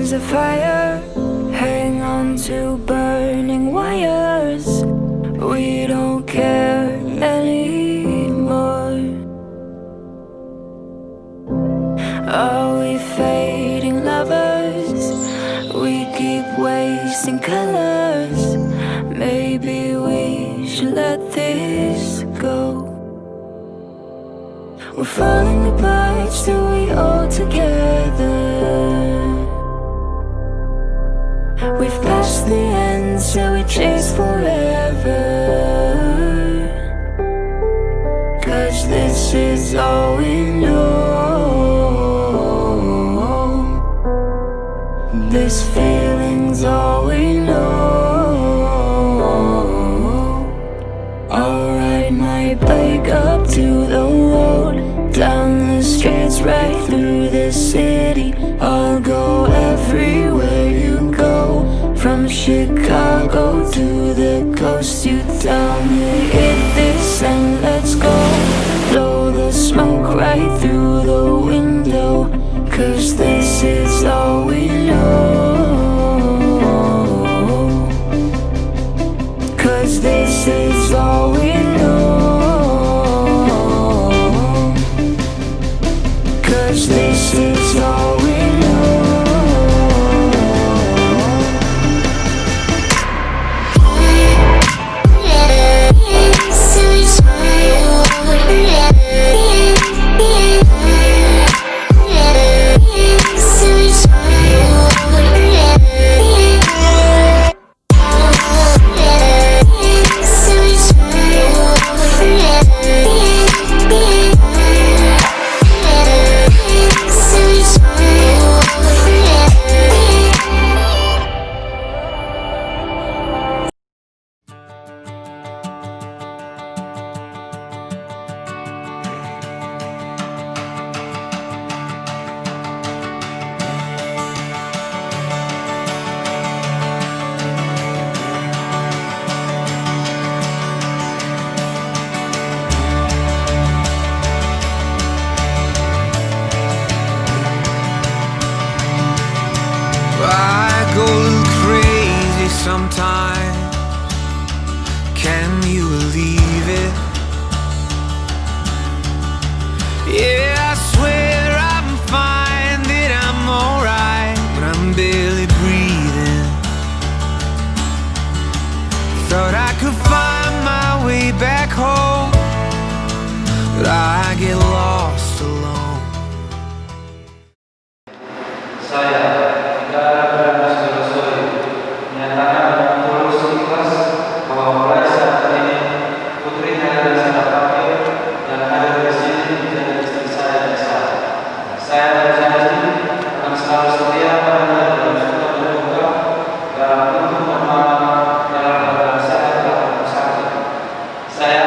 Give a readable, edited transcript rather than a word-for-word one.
There's a fire, hang on to burning wires. We don't care anymore. Are we fading lovers? We keep wasting colors. Maybe we should let this go. We're falling apart, still we all together. We've passed the end, so we chase forever. 'Cause this is all we know. This feeling's all we know. I'll ride my bike up to the road, down the streets, right through the city. I'll go everywhere you go, from Chicago to the coast. You tell me hit this and let's go. Blow the smoke right through the window, 'cause this is all we know. 'Cause this is all we know. 'Cause this is all we know. Sometimes, can you believe it? Yeah, I swear I'm fine, that I'm alright, but I'm barely breathing. Thought I could find my way back home, but I get lost alone. Saya tidak bermaksud menyatakan dengan tulus ikhlas bahwa mulai saat ini Putri hanya saya pakai dan ada di sini menjadi istri saya yang sah. Saya berjanji akan selalu setia padanya dalam suka dan duka, dalam untuk menolong dalam keadaan saya telah sakit. Saya